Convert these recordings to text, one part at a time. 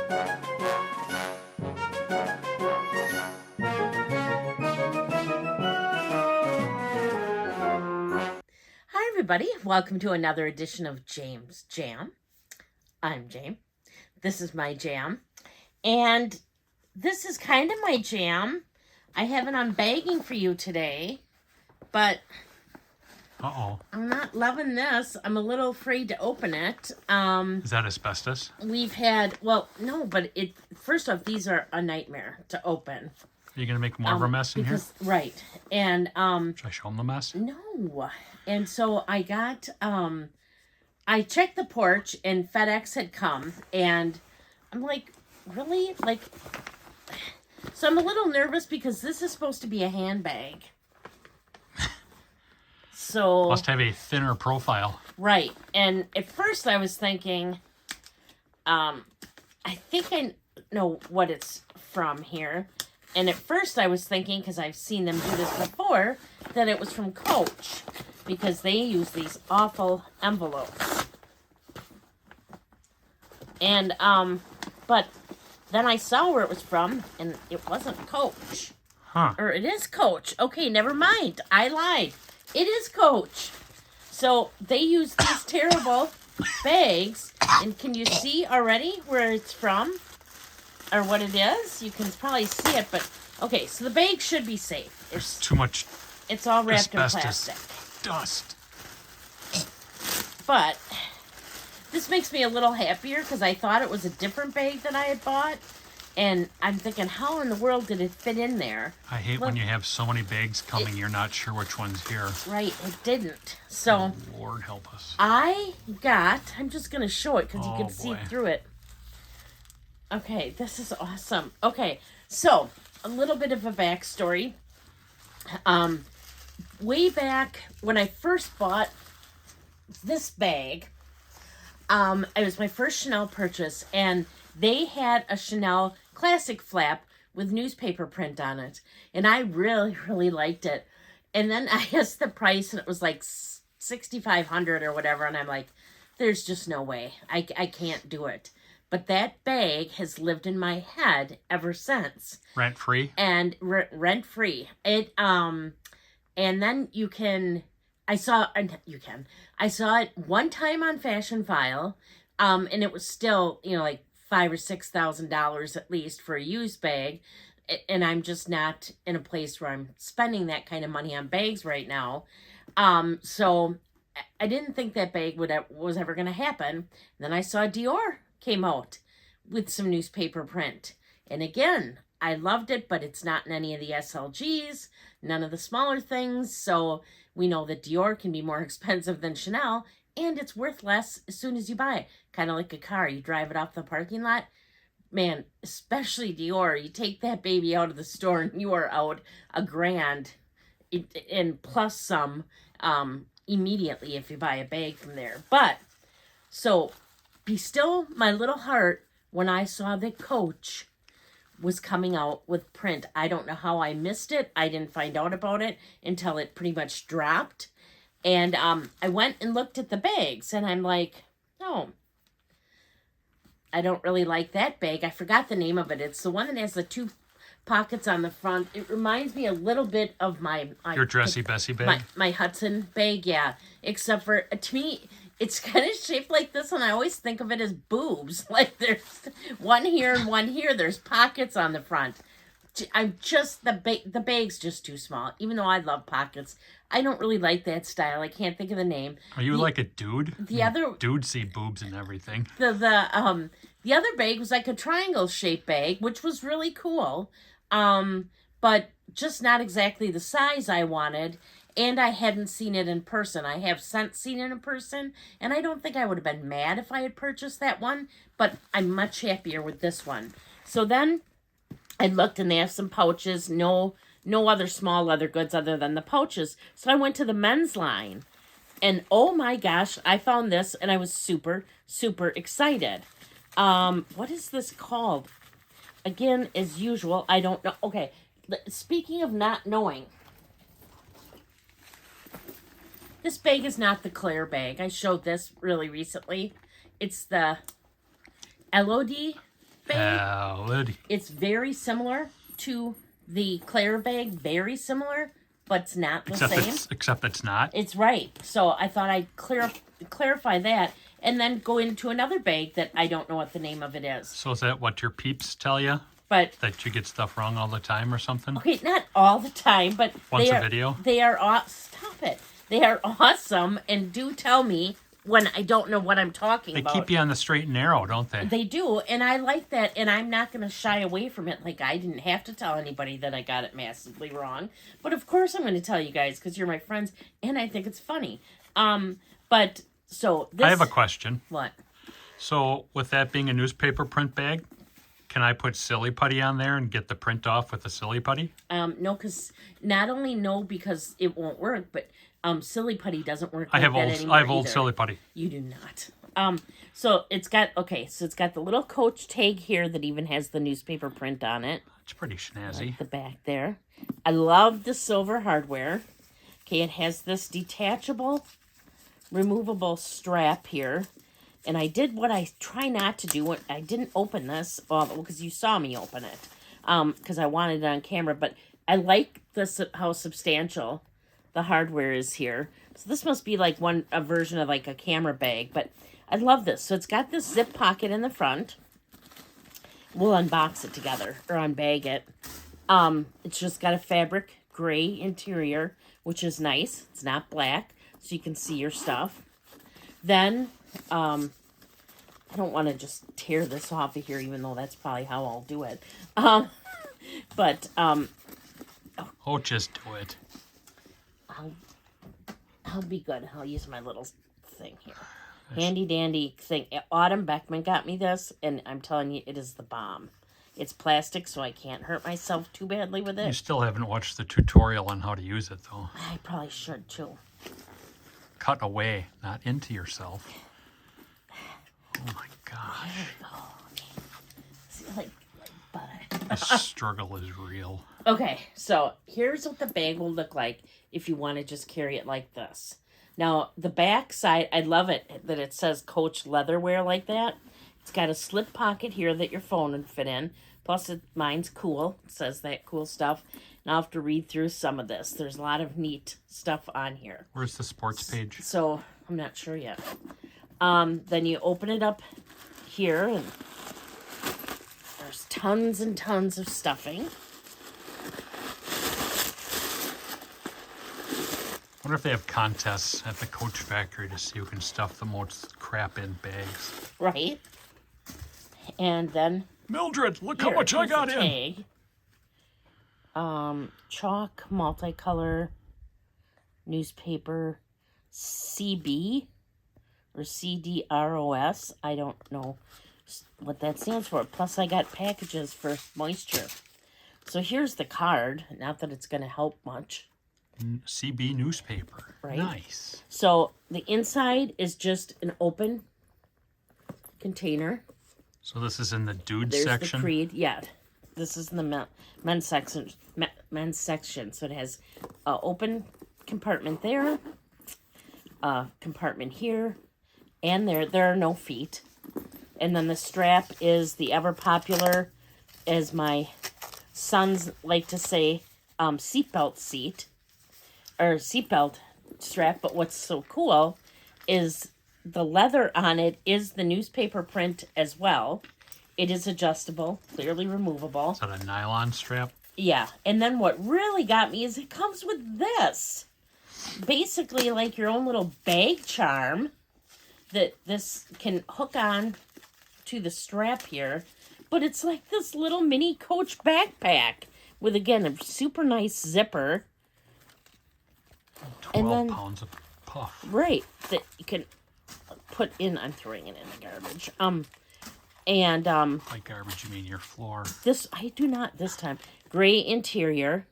Hi everybody, welcome to another edition of James Jam. I'm Jame. This is my jam. And this is kind of my jam. I have an unbagging for you today, but Uh-oh. I'm not loving this. I'm a little afraid to open it. Is that asbestos? We've had, well, no, but first off, these are a nightmare to open. Are you going to make more of a mess in here? Right. And should I show them the mess? No. And so I got I checked the porch and FedEx had come and I'm like, really? Like, so I'm a little nervous because this is supposed to be a handbag. So must have a thinner profile. Right. And at first I was thinking, I think I know what it's from here. And at first I was thinking, because I've seen them do this before, that it was from Coach. Because they use these awful envelopes. And, but then I saw where it was from, and it wasn't Coach. Huh. Or it is Coach. Okay, never mind. I lied. It is Coach. So they use these terrible bags. And can you see already where it's from? Or what it is? You can probably see it, but okay, so the bag should be safe. There's too much It's all wrapped asbestos. in plastic. Dust. But this makes me a little happier because I thought it was a different bag that I had bought. And I'm thinking, how in the world did it fit in there? I hate when you have so many bags coming, you're not sure which one's here. Right, it didn't. So Oh, Lord help us. I'm just going to show it because you can see through it. Okay, this is awesome. Okay, so a little bit of a backstory. Way back when I first bought this bag, it was my first Chanel purchase, and they had a Chanel classic flap with newspaper print on it, and I really, really liked it. And then I asked the price, and it was like $6,500 or whatever, and I'm like, there's just no way. I can't do it. But that bag has lived in my head ever since. Rent-free? And rent-free. And then I saw it one time on Fashion File, and it was still, like $5,000 or $6,000 at least for a used bag. And I'm just not in a place where I'm spending that kind of money on bags right now. So I didn't think that bag was ever going to happen. And then I saw Dior came out with some newspaper print. And again, I loved it, but it's not in any of the SLGs, none of the smaller things. So we know that Dior can be more expensive than Chanel, and it's worth less as soon as you buy it. Kind of like a car. You drive it off the parking lot. Man, especially Dior, you take that baby out of the store and you are out $1,000 and plus some immediately if you buy a bag from there. But, so, be still my little heart when I saw that Coach was coming out with print. I don't know how I missed it. I didn't find out about it until it pretty much dropped. And I went and looked at the bags, and I'm like, oh, I don't really like that bag. I forgot the name of it. It's the one that has the 2 pockets on the front. It reminds me a little bit of your dressy Bessie bag? My Hudson bag, yeah. Except for, to me, it's kind of shaped like this, and I always think of it as boobs. Like there's one here and one here. There's pockets on the front. The bag's just too small. Even though I love pockets, I don't really like that style. I can't think of the name. Are you like a dude? The other dudes see boobs and everything. The other bag was like a triangle shaped bag, which was really cool. But just not exactly the size I wanted. And I hadn't seen it in person. I have since seen it in person, and I don't think I would have been mad if I had purchased that one, but I'm much happier with this one. So then I looked, and they have some pouches, no other small leather goods other than the pouches. So I went to the men's line, and oh my gosh, I found this, and I was super, super excited. What is this called? Again, as usual, I don't know. Okay, speaking of not knowing, this bag is not the Claire bag. I showed this really recently. It's the LOD bag. Liddy. It's very similar to the Claire bag, very similar, but it's not the same. Except it's not. It's right. So I thought I'd clarify that, and then go into another bag that I don't know what the name of it is. So is that what your peeps tell you? But That you get stuff wrong all the time or something? okay, not all the time, but Once a video? They are stop it. They are awesome, and do tell me when I don't know what I'm talking about. They keep you on the straight and narrow, don't they? They do, and I like that, and I'm not going to shy away from it. Like, I didn't have to tell anybody that I got it massively wrong. But of course I'm going to tell you guys, because you're my friends, and I think it's funny. But, so, this... I have a question. What? So, with that being a newspaper print bag, can I put silly putty on there and get the print off with the silly putty? No, because, not only no, because it won't work, but... silly putty doesn't work. I have old silly putty. You do not. So it's got the little Coach tag here that even has the newspaper print on it. It's pretty snazzy. Like the back there. I love the silver hardware. Okay, it has this detachable, removable strap here. And I did what I try not to do. I didn't open this, because you saw me open it. Because I wanted it on camera. But I like this, how substantial the hardware is here. So this must be like a version of like a camera bag, but I love this. So it's got this zip pocket in the front. We'll unbox it together or unbag it. It's just got a fabric gray interior, which is nice. It's not black, so you can see your stuff. Then, I don't want to just tear this off of here, even though that's probably how I'll do it. Oh, just do it. I'll be good. I'll use my little thing here. Handy dandy thing. Autumn Beckman got me this, and I'm telling you, it is the bomb. It's plastic, so I can't hurt myself too badly with it. You still haven't watched the tutorial on how to use it, though. I probably should, too. Cut away, not into yourself. Oh, my gosh. There we go. See, like butter. The struggle is real. Okay, so here's what the bag will look like if you want to just carry it like this. Now, the back side, I love it that it says Coach Leatherwear like that. It's got a slip pocket here that your phone would fit in. Plus, mine's cool. It says that cool stuff. Now, I'll have to read through some of this. There's a lot of neat stuff on here. Where's the sports page? So, I'm not sure yet. Then you open it up here, and there's tons and tons of stuffing. I wonder if they have contests at the Coach factory to see who can stuff the most crap in bags. Right. And then... Mildred, look how much I got in. Chalk, multicolor, newspaper, CB, or CDROS. I don't know what that stands for. Plus, I got packages for moisture. So here's the card. Not that it's going to help much. CB newspaper. Right. Nice. So the inside is just an open container. So this is in the dude There's section? The Creed. Yeah. This is in the men's section. Men's section. So it has an open compartment there, a compartment here, and there. There are no feet. And then the strap is the ever popular, as my sons like to say, seatbelt seat. Or seatbelt strap, but what's so cool is the leather on it is the newspaper print as well. It is adjustable, clearly removable. Is that a nylon strap? Yeah, and then what really got me is it comes with this. Basically like your own little bag charm that this can hook on to the strap here. But it's like this little mini Coach backpack with, again, a super nice zipper. 12 pounds of puff. Right, that you can put in. I'm throwing it in the garbage. By garbage, you mean your floor. This, I do not this time. Gray interior.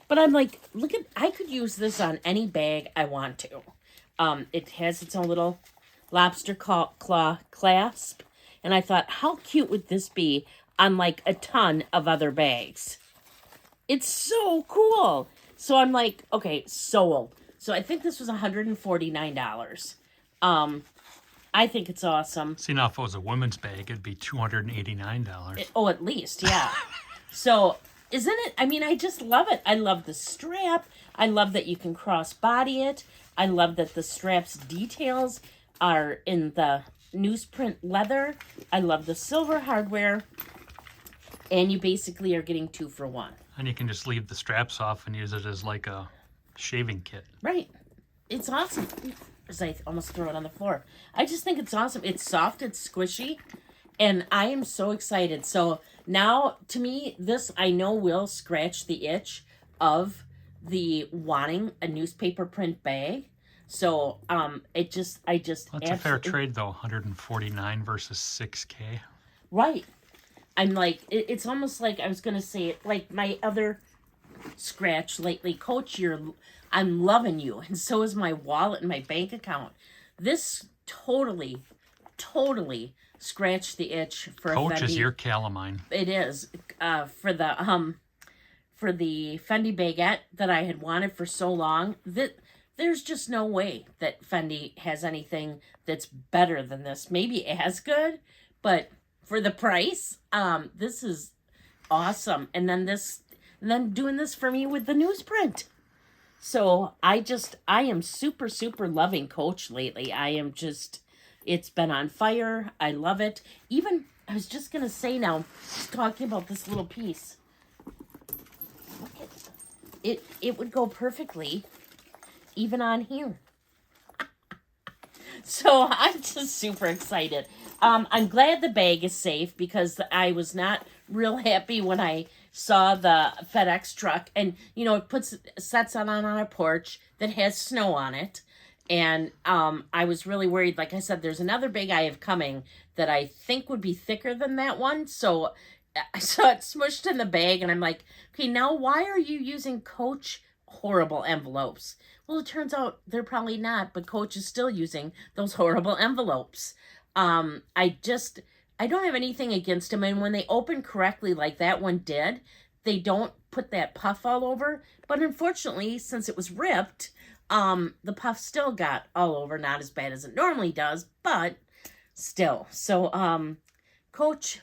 But I'm like, look at, I could use this on any bag I want to. It has its own little lobster claw clasp. And I thought, how cute would this be on like a ton of other bags? It's so cool. So I'm like, okay, sold. So I think this was $149. I think it's awesome. See, now if it was a women's bag, it'd be $289. Oh, at least, yeah. So, isn't it? I mean, I just love it. I love the strap. I love that you can cross body it. I love that the strap's details are in the newsprint leather. I love the silver hardware. And you basically are getting 2 for 1. And you can just leave the straps off and use it as like a shaving kit. Right. It's awesome. As I almost throw it on the floor. I just think it's awesome. It's soft, it's squishy, and I am so excited. So now, to me, this I know will scratch the itch of the wanting a newspaper print bag. So I just That's a fair trade though, 149 versus 6K. Right. I'm like, it's almost like I was gonna say it like my other scratch lately, Coach. I'm loving you, and so is my wallet and my bank account. This totally scratched the itch for Coach Fendi. is your calamine. It is for the Fendi baguette that I had wanted for so long. That there's just no way that Fendi has anything that's better than this. Maybe as good, but for the price, this is awesome. And then doing this for me with the newsprint. So I am super loving Coach lately. It's been on fire. I love it. Even, I was just going to say now, just talking about this little piece. Look at it. It would go perfectly even on here. So I'm just super excited. I'm glad the bag is safe because I was not real happy when I saw the FedEx truck, and it sets on a porch that has snow on it, and I was really worried. Like I said, there's another bag I have coming that I think would be thicker than that one, so I saw it smushed in the bag, and I'm like, okay, now why are you using Coach horrible envelopes? Well, it turns out they're probably not, but Coach is still using those horrible envelopes. I don't have anything against them, and when they open correctly like that one did, they don't put that puff all over. But unfortunately, since it was ripped, the puff still got all over. Not as bad as it normally does, but still. So, Coach,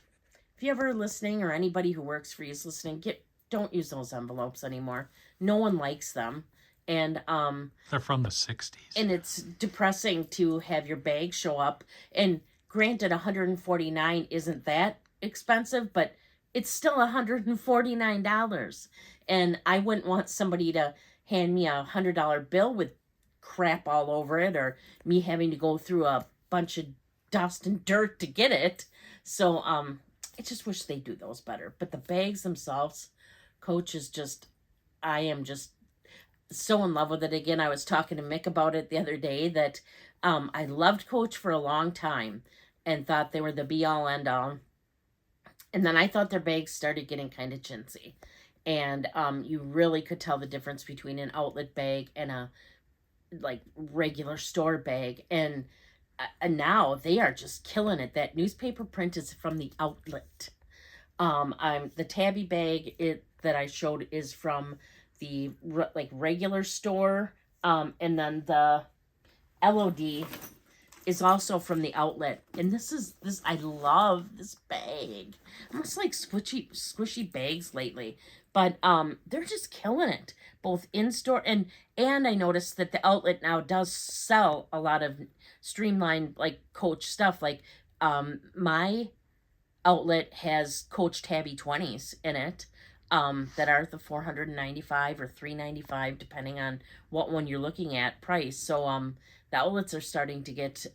if you're ever listening, or anybody who works for you is listening, don't use those envelopes anymore. No one likes them. And they're from the 60s. And it's depressing to have your bag show up. And granted, $149 isn't that expensive, but it's still $149. And I wouldn't want somebody to hand me a $100 bill with crap all over it, or me having to go through a bunch of dust and dirt to get it. So I just wish they do those better. But the bags themselves, Coach, I am just so in love with it. Again, I was talking to Mick about it the other day that I loved Coach for a long time and thought they were the be-all, end-all. And then I thought their bags started getting kind of chintzy. And you really could tell the difference between an outlet bag and a regular store bag. And now they are just killing it. That newspaper print is from the outlet. The tabby bag that I showed is from the regular store, and then the LOD is also from the outlet. And this I love this bag. I almost like squishy bags lately, but they're just killing it, both in store and I noticed that the outlet now does sell a lot of streamlined Coach stuff. My outlet has Coach tabby 20s in it. That are the $495 or $395, depending on what one you're looking at price. So the outlets are starting to get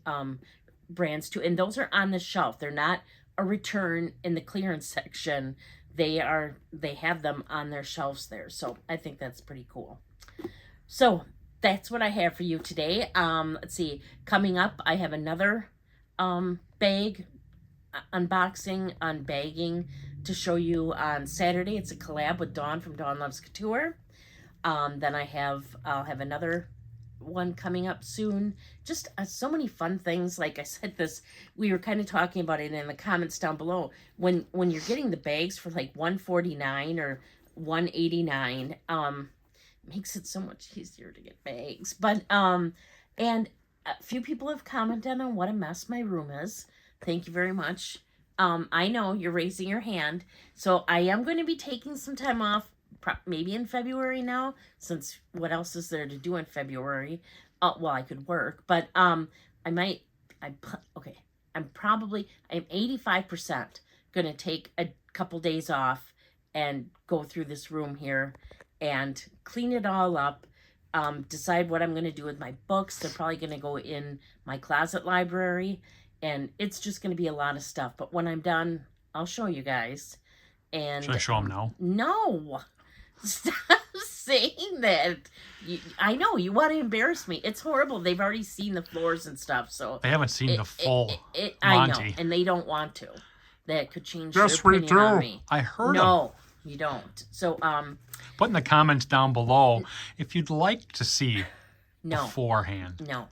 brands too, and those are on the shelf. They're not a return in the clearance section. They have them on their shelves there. So I think that's pretty cool. So that's what I have for you today. Let's see. Coming up, I have another bag unboxing, unbagging to show you on Saturday. It's a collab with Dawn from Dawn Loves Couture. Then I'll have another one coming up soon. Just so many fun things. Like I said, we were kind of talking about it in the comments down below. When you're getting the bags for $149 or $189, makes it so much easier to get bags. But and a few people have commented on what a mess my room is. Thank you very much. I know you're raising your hand. So I am going to be taking some time off, maybe in February now, since what else is there to do in February? Well, I could work, but I might, okay, I'm 85% going to take a couple days off and go through this room here and clean it all up. Decide what I'm going to do with my books. They're probably going to go in my closet library, and it's just going to be a lot of stuff. But when I'm done, I'll show you guys. And Should I show them now? No, stop saying that. I know you want to embarrass me. It's horrible. They've already seen the floors and stuff, so They haven't seen the full I know, Monty. and they don't want to. That could change Yes, their we opinion on do. me. I heard them. No, you don't. So Put in the comments down below if you'd like to see no. beforehand. No.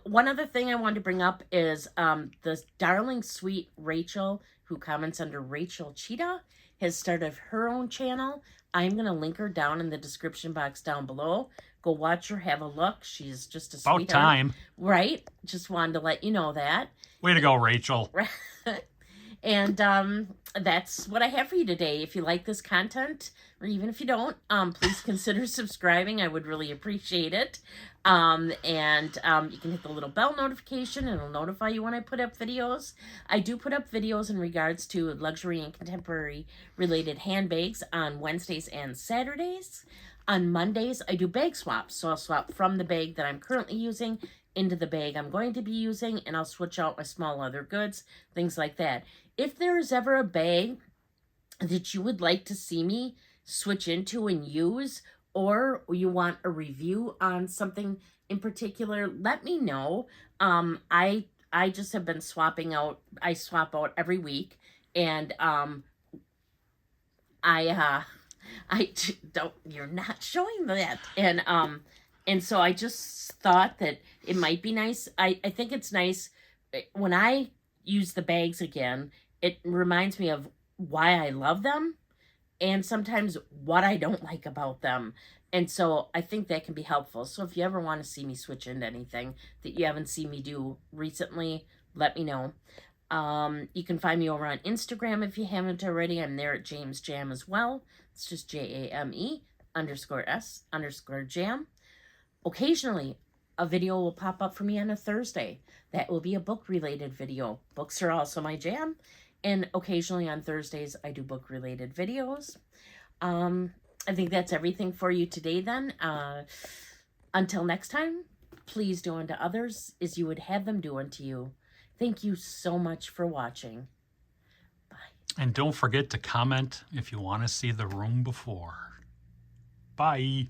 One other thing I wanted to bring up is the darling sweet Rachel, who comments under Rachel Cheetah, has started her own channel. I'm going to link her down in the description box down below. Go watch her, have a look. She's just a sweetheart. About time. Right? Just wanted to let you know that. Way to go, Rachel. And that's what I have for you today. If you like this content, or even if you don't, please consider subscribing. I would really appreciate it. And you can hit the little bell notification, and it'll notify you when I put up videos. I do put up videos in regards to luxury and contemporary related handbags on Wednesdays and Saturdays. On Mondays, I do bag swaps. So I'll swap from the bag that I'm currently using into the bag I'm going to be using, and I'll switch out my small leather goods, things like that. If there is ever a bag that you would like to see me switch into and use, or you want a review on something in particular, let me know. I just have been swapping out. I swap out every week, and I don't. You're not showing that, and so I just thought that it might be nice. I think it's nice when I use the bags again. It reminds me of why I love them, and sometimes what I don't like about them. And so I think that can be helpful. So if you ever want to see me switch into anything that you haven't seen me do recently, let me know. You can find me over on Instagram if you haven't already. I'm there at James Jam as well. It's just JAME_S_Jam. Occasionally, a video will pop up for me on a Thursday. That will be a book-related video. Books are also my jam. And occasionally on Thursdays, I do book-related videos. I think that's everything for you today then. Until next time, please do unto others as you would have them do unto you. Thank you so much for watching. Bye. And don't forget to comment if you want to see the room before. Bye.